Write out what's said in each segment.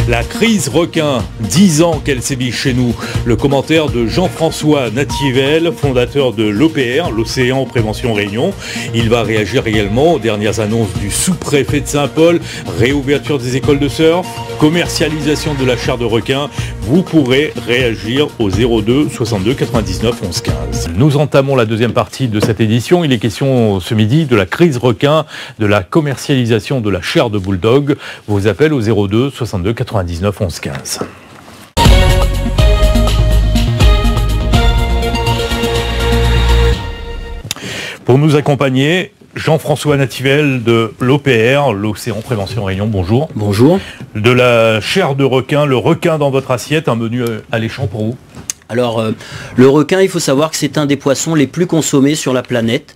La crise requin, 10 ans qu'elle sévit chez nous. Le commentaire de Jean-François Nativel, fondateur de l'OPR, l'Océan Prévention Réunion. Il va réagir également aux dernières annonces du sous-préfet de Saint-Paul, réouverture des écoles de surf, commercialisation de la chair de requin. Vous pourrez réagir au 02 62 99 11 15. Nous entamons la deuxième partie de cette édition. Il est question ce midi de la crise requin, de la commercialisation de la chair de bulldog. Vos appels au 02 62 99 11 15. Pour nous accompagner, Jean-François Nativel de l'OPR, l'Océan Prévention Réunion, bonjour. Bonjour. De la chair de requin, le requin dans votre assiette, un menu alléchant pour vous? Alors, le requin, il faut savoir que c'est un des poissons les plus consommés sur la planète.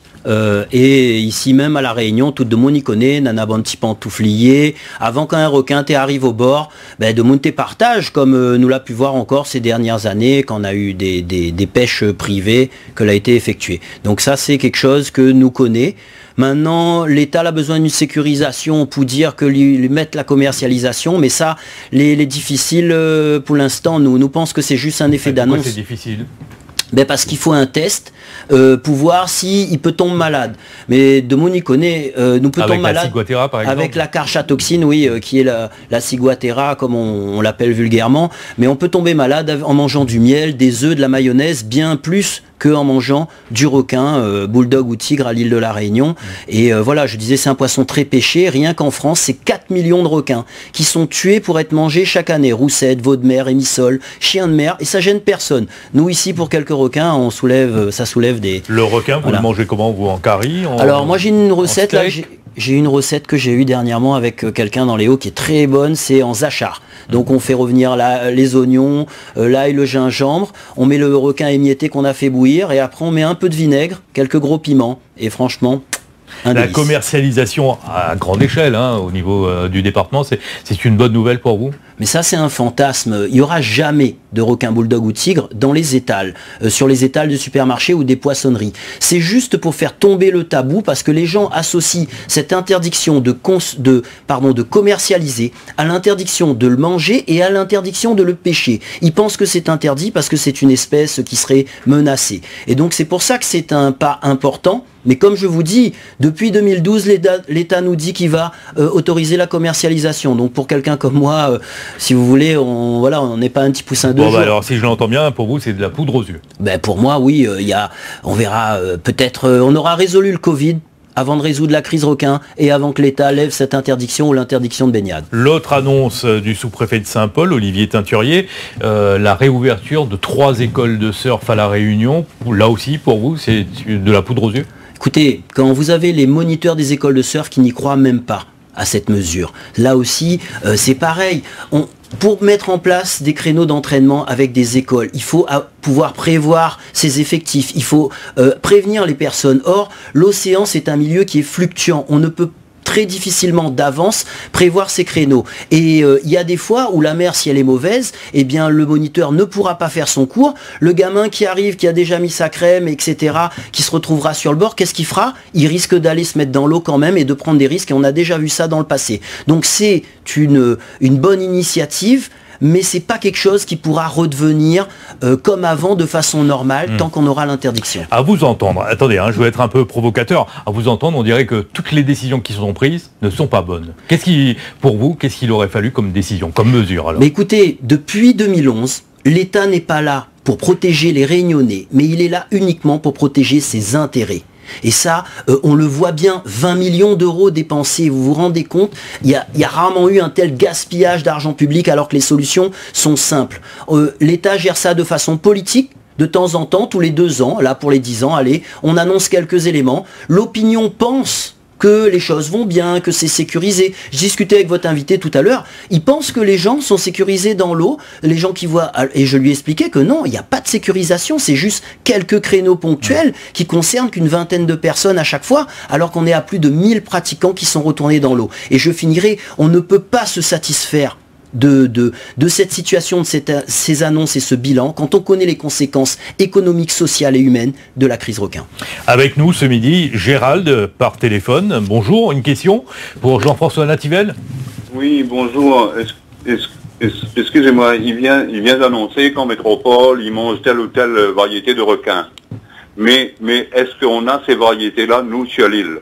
Et ici même à La Réunion, tout le monde y connaît, nana bon petit pantouflier. Avant qu'un requin arrive au bord, de monter partage, comme nous l'a pu voir encore ces dernières années, quand on a eu des pêches privées que l'a été effectuée. Donc ça, c'est quelque chose que nous connaissons. Maintenant, l'État a besoin d'une sécurisation pour dire que lui mettre la commercialisation, mais ça, les difficiles pour l'instant, nous pensons que c'est juste un effet d'annonce. Pourquoi c'est difficile ? Parce qu'il faut un test pour voir s'il peut tomber malade. Mais de mon y connaît, nous peut tomber malade par exemple. Avec la carchatoxine, oui, qui est la ciguatera, comme on l'appelle vulgairement. Mais on peut tomber malade en mangeant du miel, des œufs, de la mayonnaise, bien plus qu'en mangeant du requin, bulldog ou tigre à l'île de la Réunion. Et voilà, je disais, c'est un poisson très pêché. Rien qu'en France, c'est 4 millions de requins qui sont tués pour être mangés chaque année. Roussettes, veau de mer, émissoles, chiens de mer. Et ça gêne personne. Nous, ici, pour quelques requins, ça soulève des... Le requin, vous le mangez comment, vous, en curry, Alors, moi, j'ai une recette, là, j'ai une recette que j'ai eue dernièrement avec quelqu'un dans les Hauts qui est très bonne, c'est en zachar. Donc on fait revenir les oignons, l'ail, le gingembre, on met le requin émietté qu'on a fait bouillir et après on met un peu de vinaigre, quelques gros piments et franchement... La commercialisation à grande échelle, au niveau du département, c'est une bonne nouvelle pour vous? Mais ça, c'est un fantasme. Il n'y aura jamais de requin, bulldog ou tigre dans les étals, sur les étals de supermarchés ou des poissonneries. C'est juste pour faire tomber le tabou, parce que les gens associent cette interdiction de commercialiser à l'interdiction de le manger et à l'interdiction de le pêcher. Ils pensent que c'est interdit parce que c'est une espèce qui serait menacée. Et donc c'est pour ça que c'est un pas important. Mais comme je vous dis, depuis 2012, l'État nous dit qu'il va autoriser la commercialisation. Donc pour quelqu'un comme moi, si vous voulez, on n'est pas un petit poussin de jour. Alors si je l'entends bien, pour vous, c'est de la poudre aux yeux. Pour moi, oui, on verra, peut-être, on aura résolu le Covid avant de résoudre la crise requin et avant que l'État lève cette interdiction ou l'interdiction de baignade. L'autre annonce du sous-préfet de Saint-Paul, Olivier Teinturier, la réouverture de 3 écoles de surf à La Réunion. Là aussi, pour vous, c'est de la poudre aux yeux? Écoutez, quand vous avez les moniteurs des écoles de surf qui n'y croient même pas à cette mesure, là aussi, c'est pareil. Pour mettre en place des créneaux d'entraînement avec des écoles, il faut pouvoir prévoir ses effectifs, il faut prévenir les personnes. Or, l'océan, c'est un milieu qui est fluctuant. On ne peut très difficilement d'avance prévoir ces créneaux. Et il y a des fois où la mer, si elle est mauvaise, eh bien le moniteur ne pourra pas faire son cours. Le gamin qui arrive, qui a déjà mis sa crème, etc., qui se retrouvera sur le bord, qu'est-ce qu'il fera? Il risque d'aller se mettre dans l'eau quand même et de prendre des risques. Et on a déjà vu ça dans le passé. Donc c'est une bonne initiative, mais c'est pas quelque chose qui pourra redevenir comme avant de façon normale tant qu'on aura l'interdiction. À vous entendre, attendez, je vais être un peu provocateur, à vous entendre, on dirait que toutes les décisions qui sont prises ne sont pas bonnes. Pour vous, qu'est-ce qu'il aurait fallu comme décision, comme mesure alors? Mais écoutez, depuis 2011, l'État n'est pas là pour protéger les Réunionnais, mais il est là uniquement pour protéger ses intérêts. Et ça, on le voit bien, 20 millions d'euros dépensés, vous vous rendez compte? Il y a rarement eu un tel gaspillage d'argent public alors que les solutions sont simples. L'État gère ça de façon politique. De temps en temps, tous les 2 ans, là pour les 10 ans, allez, on annonce quelques éléments. L'opinion pense que les choses vont bien, que c'est sécurisé. Je discutais avec votre invité tout à l'heure, il pense que les gens sont sécurisés dans l'eau, les gens qui voient, et je lui expliquais que non, il n'y a pas de sécurisation, c'est juste quelques créneaux ponctuels qui concernent qu'une vingtaine de personnes à chaque fois, alors qu'on est à plus de 1000 pratiquants qui sont retournés dans l'eau. Et je finirai, on ne peut pas se satisfaire de cette situation, de ces annonces et ce bilan, quand on connaît les conséquences économiques, sociales et humaines de la crise requin. Avec nous ce midi, Gérald, par téléphone. Bonjour, une question pour Jean-François Nativel. Oui, bonjour. Excusez-moi, il vient d'annoncer qu'en métropole, ils mangent telle ou telle variété de requins. Mais est-ce qu'on a ces variétés-là, nous, sur l'île?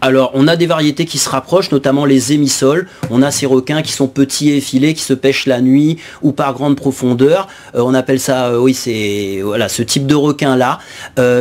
Alors, on a des variétés qui se rapprochent, notamment les émissoles. On a ces requins qui sont petits et effilés, qui se pêchent la nuit ou par grande profondeur. On appelle ça, oui, c'est voilà, ce type de requin-là.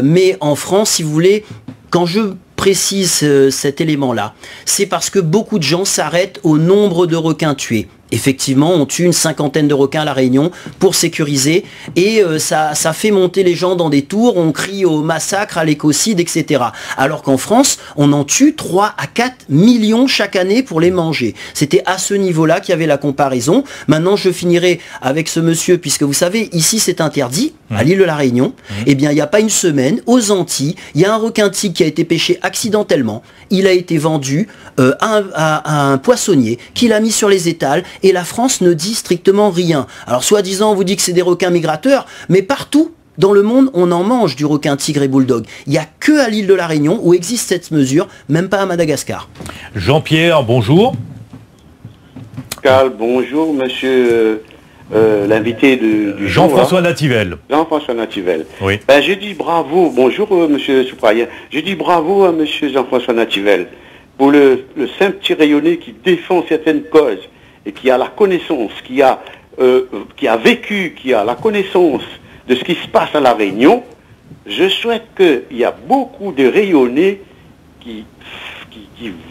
Mais en France, si vous voulez, quand je précise cet élément-là, c'est parce que beaucoup de gens s'arrêtent au nombre de requins tués. Effectivement, on tue une 50aine de requins à La Réunion pour sécuriser et ça fait monter les gens dans des tours, on crie au massacre, à l'écocide, etc. Alors qu'en France, on en tue 3 à 4 millions chaque année pour les manger. C'était à ce niveau-là qu'il y avait la comparaison. Maintenant, je finirai avec ce monsieur, puisque vous savez, ici c'est interdit, à l'île de La Réunion. Eh bien, il n'y a pas une semaine, aux Antilles, il y a un requin-tigre qui a été pêché accidentellement. Il a été vendu à un poissonnier qui l'a mis sur les étals et la France ne dit strictement rien. Alors soi-disant on vous dit que c'est des requins migrateurs, mais partout dans le monde on en mange du requin tigre et bulldog. Il n'y a que à l'île de La Réunion où existe cette mesure, même pas à Madagascar. Jean-Pierre, bonjour. Carl, bonjour monsieur l'invité du Jean-François Nativelle. Jean-François Nativelle. Oui. Ben, je dis bravo, bonjour monsieur Souprayen, je dis bravo à monsieur Jean-François Nativelle pour le simple petit rayonné qui défend certaines causes et qui a la connaissance, qui a vécu, qui a la connaissance de ce qui se passe à La Réunion. Je souhaite qu'il y a beaucoup de rayonnés qui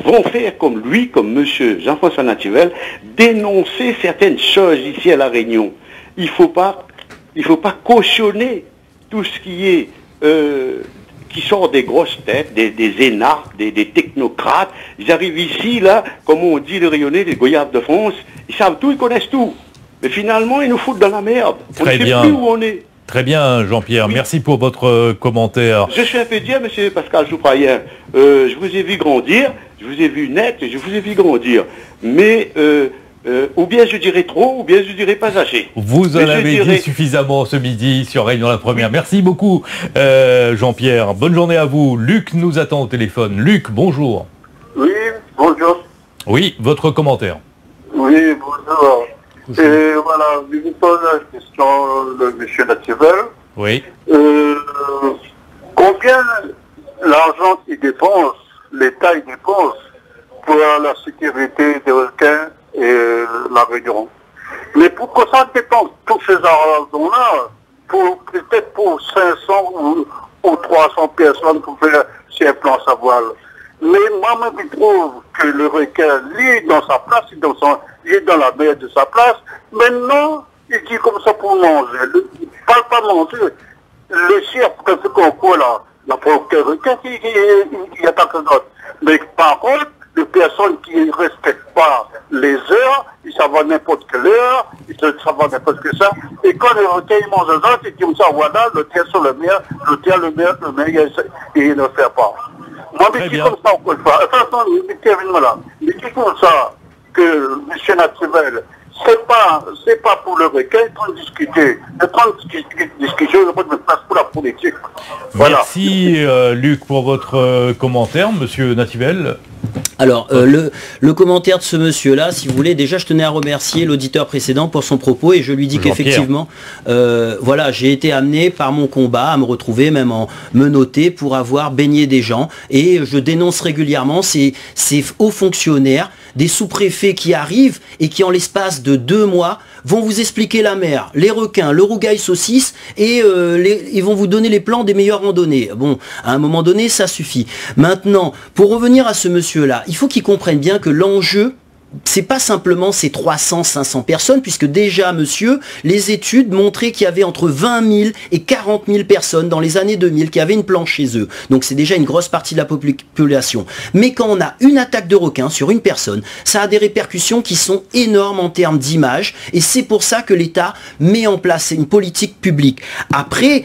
vont faire comme lui, comme monsieur Jean-François Nativelle, dénoncer certaines choses ici à La Réunion. Il faut pas cautionner tout ce qui est qui sort des grosses têtes, des énarques, des technocrates. Ils arrivent ici, là, comme on dit, les rayonnés, les goyaves de France, ils savent tout, ils connaissent tout. Mais finalement, ils nous foutent dans la merde. On ne sait plus où on est. Très bien, Jean-Pierre. Oui. Merci pour votre commentaire. Je suis un peu dire, monsieur Pascal Souprayen, je vous ai vu grandir, je vous ai vu net, je vous ai vu grandir. Mais ou bien je dirais trop, ou bien je dirais pas assez. Vous en avez dit suffisamment ce midi sur Réunion la Première. Oui. Merci beaucoup, Jean-Pierre. Bonne journée à vous. Luc nous attend au téléphone. Luc, bonjour. Oui, bonjour. Oui, votre commentaire. Oui, bonjour. Et voilà, je vous pose la question de M. Nativelle. Oui. Combien l'argent qu'il dépense, l'État il dépense pour la sécurité des requins et La Réunion? Mais pourquoi ça dépense tous ces argents-là peut-être pour 500 ou 300 personnes pour faire ces plans à voile? Mais moi-même, je trouve que le requin, lui, est dans sa place, il est dans la mer de sa place. Maintenant, il dit comme ça pour manger. Il ne parle pas manger. Le chien, parce qu'on court là, il n'y a pas aucun requin qui attaque l'autre. Mais par contre, les personnes qui ne respectent pas les heures, ils savent à n'importe quelle heure, ils savent à n'importe quelle ça. Et quand les requins ils mangent les autres, ils disent ça, voilà, le tien sur le mer, il ne le fait pas. Moi, je dis comme ça, encore une fois. Attention, je dis comme ça que M. Nativelle, c'est pas pour le requin, de discuter. De prendre discussion, il n'y a pas de place pour la politique. Voilà. Merci, Luc, pour votre commentaire, M. Nativelle. Alors, le commentaire de ce monsieur-là, si vous voulez, déjà je tenais à remercier l'auditeur précédent pour son propos et je lui dis qu'effectivement, voilà, j'ai été amené par mon combat à me retrouver même en menotté pour avoir baigné des gens et je dénonce régulièrement ces hauts fonctionnaires, des sous-préfets qui arrivent et qui en l'espace de 2 mois vont vous expliquer la mer, les requins, le rougail saucisse et ils vont vous donner les plans des meilleures randonnées. Bon, à un moment donné, ça suffit. Maintenant, pour revenir à ce monsieur-là, il faut qu'il comprenne bien que l'enjeu, c'est pas simplement ces 300-500 personnes, puisque déjà, monsieur, les études montraient qu'il y avait entre 20 000 et 40 000 personnes dans les années 2000 qui avaient une planche chez eux. Donc c'est déjà une grosse partie de la population. Mais quand on a une attaque de requin sur une personne, ça a des répercussions qui sont énormes en termes d'image, et c'est pour ça que l'État met en place une politique publique. Après,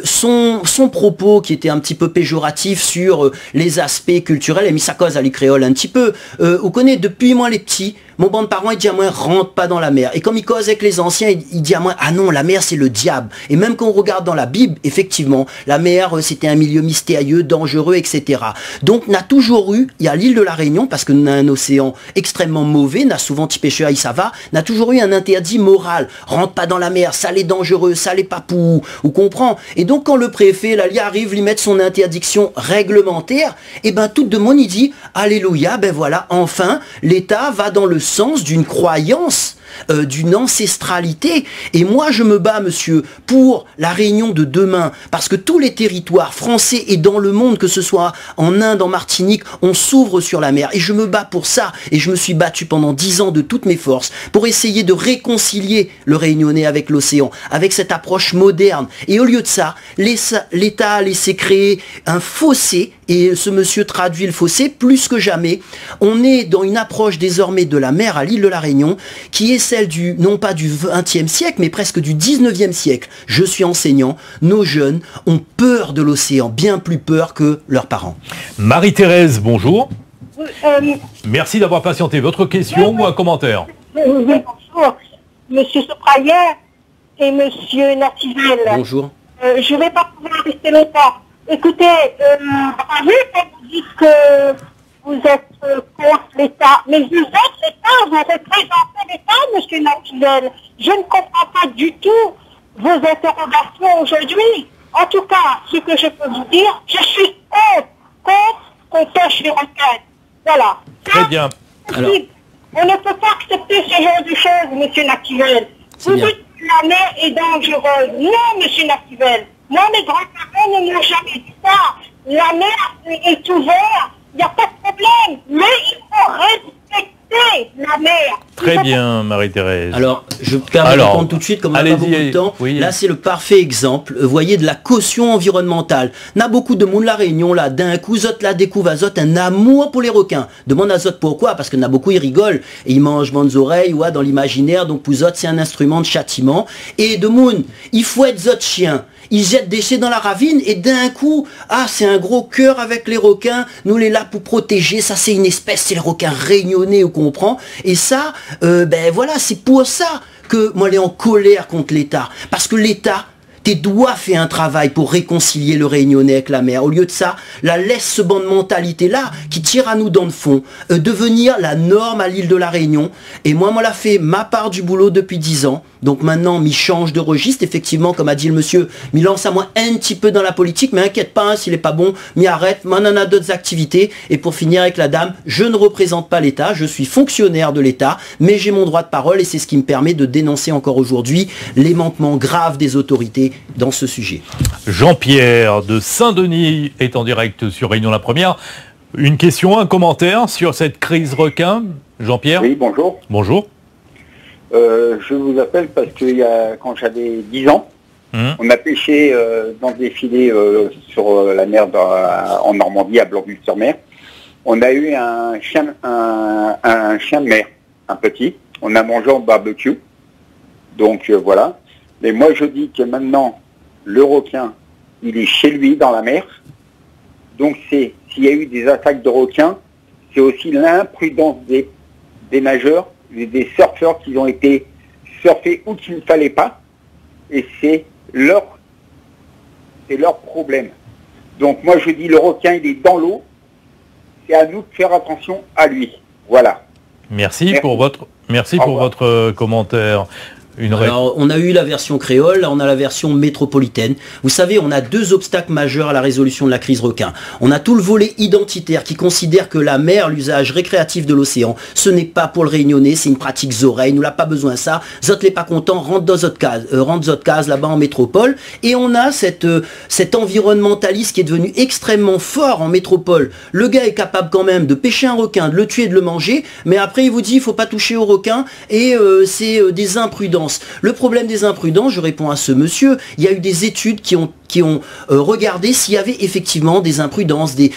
son propos qui était un petit peu péjoratif sur les aspects culturels, a mis sa cause à l'écréole un petit peu. Vous connaissez, depuis moi les petits, mon bon parent, il dit à moi, rentre pas dans la mer. Et comme il cause avec les anciens, il dit à moi, ah non, la mer, c'est le diable. Et même quand on regarde dans la Bible, effectivement, la mer, c'était un milieu mystérieux, dangereux, etc. Donc, on a toujours eu, il y a l'île de la Réunion, parce que nous avons un océan extrêmement mauvais, n'a souvent petit pêcheur, ça va, n'a toujours eu un interdit moral. Rentre pas dans la mer, ça l'est dangereux, ça l'est papou, on comprend. Et donc, quand le préfet, là, il arrive, lui mettre son interdiction réglementaire, et ben, tout de monde, il dit, alléluia, ben voilà, enfin, l'État va dans le sens d'une croyance, d'une ancestralité. Et moi, je me bats, monsieur, pour la Réunion de demain, parce que tous les territoires français et dans le monde, que ce soit en Inde, en Martinique, on s'ouvre sur la mer. Et je me bats pour ça. Et je me suis battu pendant 10 ans de toutes mes forces pour essayer de réconcilier le Réunionnais avec l'océan, avec cette approche moderne. Et au lieu de ça, l'État a laissé créer un fossé. Et ce monsieur traduit le fossé plus que jamais. On est dans une approche désormais de la mer à l'île de la Réunion qui est celle du, non pas du 20e siècle, mais presque du 19e siècle. Je suis enseignant, nos jeunes ont peur de l'océan, bien plus peur que leurs parents. Marie-Thérèse, bonjour. Merci d'avoir patienté. Votre question ou un commentaire? Bonjour, monsieur Soprayer et monsieur Nativelle. Bonjour. Je ne vais pas pouvoir rester longtemps. Écoutez, bravo quand vous dites que vous êtes contre l'État. Mais vous êtes l'État, vous représentez l'État, monsieur Nativelle. Je ne comprends pas du tout vos interrogations aujourd'hui. En tout cas, ce que je peux vous dire, je suis contre qu'on pêche les requêtes. Voilà. Très bien. Alors, on ne peut pas accepter ce genre de choses, monsieur Nativelle. Vous dites que la mer est dangereuse. Non, monsieur Nativelle. Moi, mes grands-parents ne m'ont jamais dit ça. La mer est ouverte, il n'y a pas de problème. Mais il faut respecter la mer. Très bien, Marie-Thérèse. Alors, je peux répondre tout de suite, comme on n'a pas beaucoup de temps. Oui. Là, c'est le parfait exemple, vous voyez, de la caution environnementale. N'a beaucoup de monde la Réunion, là, d'un coup, zot la découvre à zot un amour pour les requins. Demande à zot pourquoi, parce que n'a beaucoup, ils rigolent, et ils mangent bonnes oreilles, ouais, dans l'imaginaire, donc pour zot, c'est un instrument de châtiment. Et de monde, il faut être zot chien. Ils jettent des déchets dans la ravine et d'un coup, ah, c'est un gros cœur avec les requins, nous les là pour protéger, ça c'est une espèce, c'est les requins réunionnais, on comprend. Et ça, ben voilà, c'est pour ça que moi, je suis en colère contre l'État. Parce que l'État, doit faire un travail pour réconcilier le Réunionnais avec la mer. Au lieu de ça, la laisse ce bande mentalité-là, qui tire à nous dans le fond, devenir la norme à l'île de la Réunion. Et moi, l'a fait ma part du boulot depuis 10 ans. Donc maintenant, m'y change de registre. Effectivement, comme a dit le monsieur, m'y lance à moi un petit peu dans la politique, mais inquiète pas, hein, s'il est pas bon, m'y arrête, m'en en a d'autres activités. Et pour finir avec la dame, je ne représente pas l'État, je suis fonctionnaire de l'État, mais j'ai mon droit de parole et c'est ce qui me permet de dénoncer encore aujourd'hui les manquements graves des autorités dans ce sujet. Jean-Pierre de Saint-Denis est en direct sur Réunion la Première. Une question, un commentaire sur cette crise requin, Jean-Pierre? Oui, bonjour. Bonjour. Je vous appelle parce que quand j'avais 10 ans, on a pêché dans des filets sur la mer en Normandie, à Blanc-Sur-Mer. On a eu un chien de mer, un petit. On a mangé en barbecue. Donc voilà. Mais moi je dis que maintenant, le requin, il est chez lui dans la mer. Donc s'il y a eu des attaques de requins, c'est aussi l'imprudence des nageurs, des surfeurs qui ont été surfés où qu'il ne fallait pas, et c'est leur problème. Donc moi je dis le requin il est dans l'eau, c'est à nous de faire attention à lui. Voilà. Merci pour votre commentaire. Alors, on a eu la version créole, là on a la version métropolitaine. Vous savez, on a deux obstacles majeurs à la résolution de la crise requin. On a tout le volet identitaire qui considère que la mer, l'usage récréatif de l'océan, ce n'est pas pour le Réunionnais, c'est une pratique zoreille, nous l'a pas besoin de ça. Zot n'est pas content, rentre dans zot case là-bas en métropole. Et on a cet environnementaliste qui est devenu extrêmement fort en métropole. Le gars est capable quand même de pêcher un requin, de le tuer, de le manger, mais après il vous dit il faut pas toucher au requin et c'est des imprudents. imprudence. Le problème des imprudences, je réponds à ce monsieur, il y a eu des études qui ont regardé s'il y avait effectivement des imprudences, et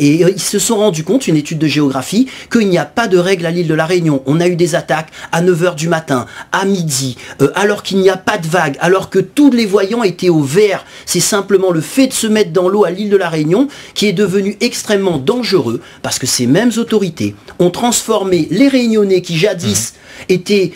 ils se sont rendus compte, une étude de géographie, qu'il n'y a pas de règle à l'île de la Réunion. On a eu des attaques à 9h du matin, à midi, alors qu'il n'y a pas de vague, alors que tous les voyants étaient au vert. C'est simplement le fait de se mettre dans l'eau à l'île de la Réunion qui est devenu extrêmement dangereux, parce que ces mêmes autorités ont transformé les Réunionnais qui jadis étaient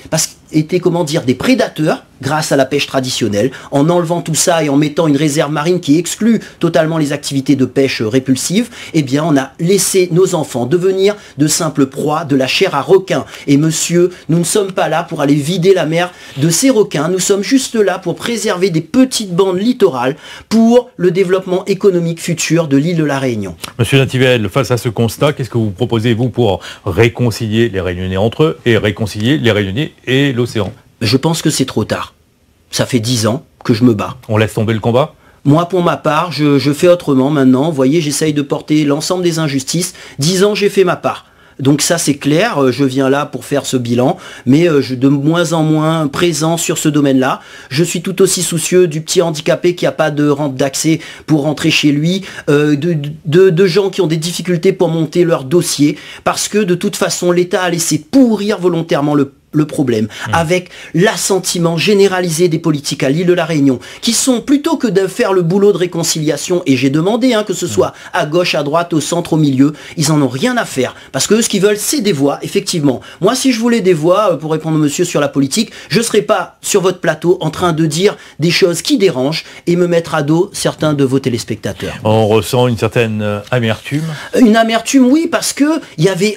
comment dire, des prédateurs grâce à la pêche traditionnelle, en enlevant tout ça et en mettant une réserve marine qui exclut totalement les activités de pêche répulsives, eh bien on a laissé nos enfants devenir de simples proies de la chair à requin. Et monsieur, nous ne sommes pas là pour aller vider la mer de ces requins, nous sommes juste là pour préserver des petites bandes littorales pour le développement économique futur de l'île de la Réunion. Monsieur Nativel, face à ce constat, qu'est-ce que vous proposez, vous, pour réconcilier les Réunionnais entre eux et réconcilier les Réunionnais et l'océan? Je pense que c'est trop tard. Ça fait 10 ans que je me bats. On laisse tomber le combat? Moi, pour ma part, je fais autrement maintenant. Vous voyez, j'essaye de porter l'ensemble des injustices. 10 ans, j'ai fait ma part. Donc ça, c'est clair. Je viens là pour faire ce bilan. Mais je suis de moins en moins présent sur ce domaine-là. Je suis tout aussi soucieux du petit handicapé qui n'a pas de rampe d'accès pour rentrer chez lui. De gens qui ont des difficultés pour monter leur dossier. Parce que, de toute façon, l'État a laissé pourrir volontairement le problème, avec l'assentiment généralisé des politiques à l'île de la Réunion, qui sont, plutôt que de faire le boulot de réconciliation, et j'ai demandé que ce soit à gauche, à droite, au centre, au milieu, ils en ont rien à faire, parce que eux, ce qu'ils veulent, c'est des voix, effectivement. Moi, si je voulais des voix, pour répondre au monsieur sur la politique, je ne serais pas sur votre plateau en train de dire des choses qui dérangent et me mettre à dos certains de vos téléspectateurs. On ressent une certaine amertume? Une amertume, oui, parce que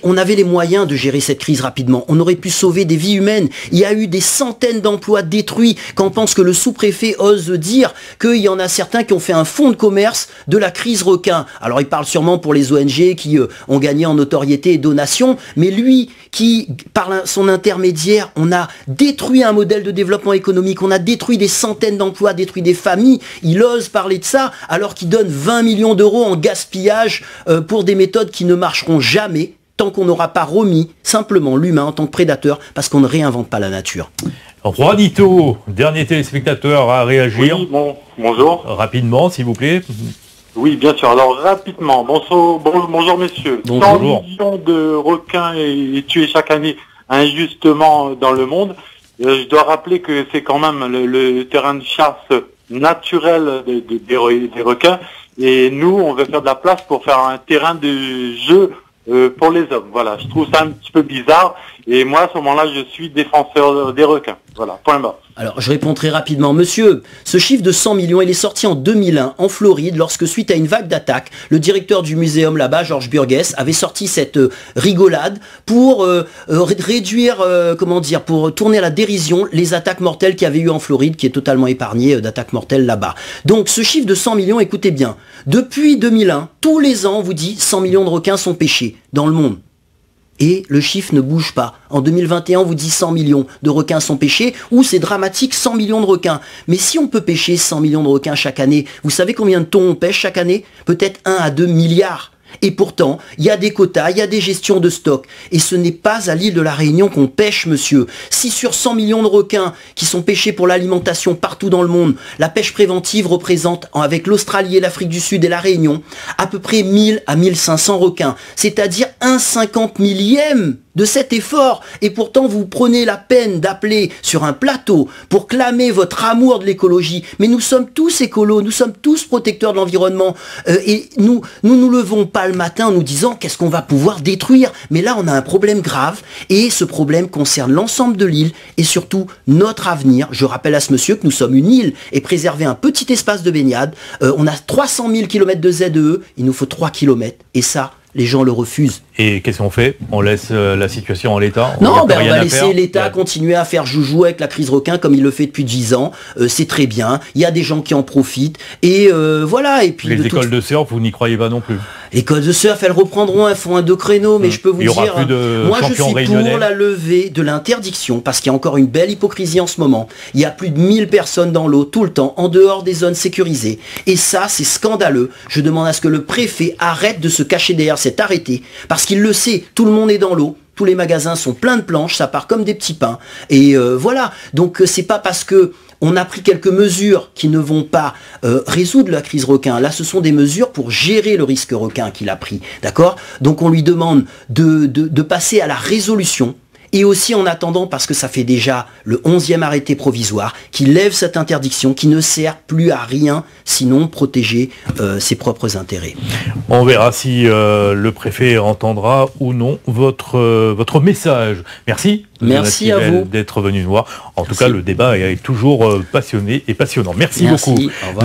on avait les moyens de gérer cette crise rapidement. On aurait pu sauver des vies humaine. Il y a eu des centaines d'emplois détruits. Quand on pense que le sous-préfet ose dire qu'il y en a certains qui ont fait un fonds de commerce de la crise requin. Alors il parle sûrement pour les ONG qui ont gagné en notoriété et donation, mais lui qui, par son intermédiaire, on a détruit un modèle de développement économique, on a détruit des centaines d'emplois, détruit des familles, il ose parler de ça alors qu'il donne 20 millions d'euros en gaspillage pour des méthodes qui ne marcheront jamais tant qu'on n'aura pas remis simplement l'humain en tant que prédateur, parce qu'on ne réinvente pas la nature. Juanito, dernier téléspectateur à réagir. Oui, bonjour. Rapidement, s'il vous plaît. Oui, bien sûr. Alors, rapidement. Bonjour, messieurs. Bonjour. 100 millions de requins est tués chaque année injustement dans le monde. Je dois rappeler que c'est quand même le terrain de chasse naturel des requins. Et nous, on veut faire de la place pour faire un terrain de jeu pour les hommes. Voilà, je trouve ça un petit peu bizarre. Et moi, à ce moment-là, je suis défenseur des requins. Voilà, point bas. Alors, je réponds très rapidement. Monsieur, ce chiffre de 100 millions, il est sorti en 2001, en Floride, lorsque, suite à une vague d'attaques, le directeur du muséum là-bas, Georges Burgess, avait sorti cette rigolade pour réduire, pour tourner à la dérision les attaques mortelles qu'il y avait eu en Floride, qui est totalement épargné d'attaques mortelles là-bas. Donc, ce chiffre de 100 millions, écoutez bien, depuis 2001, tous les ans, on vous dit 100 millions de requins sont pêchés dans le monde. Et le chiffre ne bouge pas. En 2021, on vous dit 100 millions de requins sont pêchés, ou c'est dramatique, 100 millions de requins. Mais si on peut pêcher 100 millions de requins chaque année, vous savez combien de thons on pêche chaque année? Peut-être 1 à 2 milliards. Et pourtant, il y a des quotas, il y a des gestions de stock. Et ce n'est pas à l'île de la Réunion qu'on pêche, monsieur. Si sur 100 millions de requins qui sont pêchés pour l'alimentation partout dans le monde, la pêche préventive représente, avec l'Australie et l'Afrique du Sud et la Réunion, à peu près 1000 à 1500 requins. C'est-à-dire 1/50 millième de cet effort. Et pourtant, vous prenez la peine d'appeler sur un plateau pour clamer votre amour de l'écologie. Mais nous sommes tous écolos, nous sommes tous protecteurs de l'environnement. Et nous levons pas le matin en nous disant qu'est-ce qu'on va pouvoir détruire. Mais là, on a un problème grave. Et ce problème concerne l'ensemble de l'île et surtout notre avenir. Je rappelle à ce monsieur que nous sommes une île et préserver un petit espace de baignade. On a 300 000 km de ZEE. Il nous faut 3 km. Et ça, les gens le refusent. Et qu'est-ce qu'on fait? On laisse la situation en l'état? Non, on va laisser l'État continuer à faire joujou avec la crise requin comme il le fait depuis 10 ans. C'est très bien. Il y a des gens qui en profitent. Et voilà. Et puis les écoles de surf, vous n'y croyez pas non plus? Les écoles de surf, elles reprendront, elles font un 2 créneaux. Mais je peux vous dire, moi je suis pour la levée de l'interdiction parce qu'il y a encore une belle hypocrisie en ce moment. Il y a plus de 1000 personnes dans l'eau tout le temps, en dehors des zones sécurisées. Et ça, c'est scandaleux. Je demande à ce que le préfet arrête de se cacher derrière cet arrêté. Parce qu'il le sait, tout le monde est dans l'eau. tous les magasins sont pleins de planches, ça part comme des petits pains. Et voilà, donc c'est pas parce que on a pris quelques mesures qui ne vont pas résoudre la crise requin. Là, ce sont des mesures pour gérer le risque requin qu'il a pris. D'accord ? Donc on lui demande de passer à la résolution. Et aussi en attendant, parce que ça fait déjà le 11e arrêté provisoire, qui lève cette interdiction, qui ne sert plus à rien, sinon protéger ses propres intérêts. On verra si le préfet entendra ou non votre message. Merci. Merci à vous d'être venu nous voir. En tout cas, le débat est toujours passionné et passionnant. Merci beaucoup. Au revoir.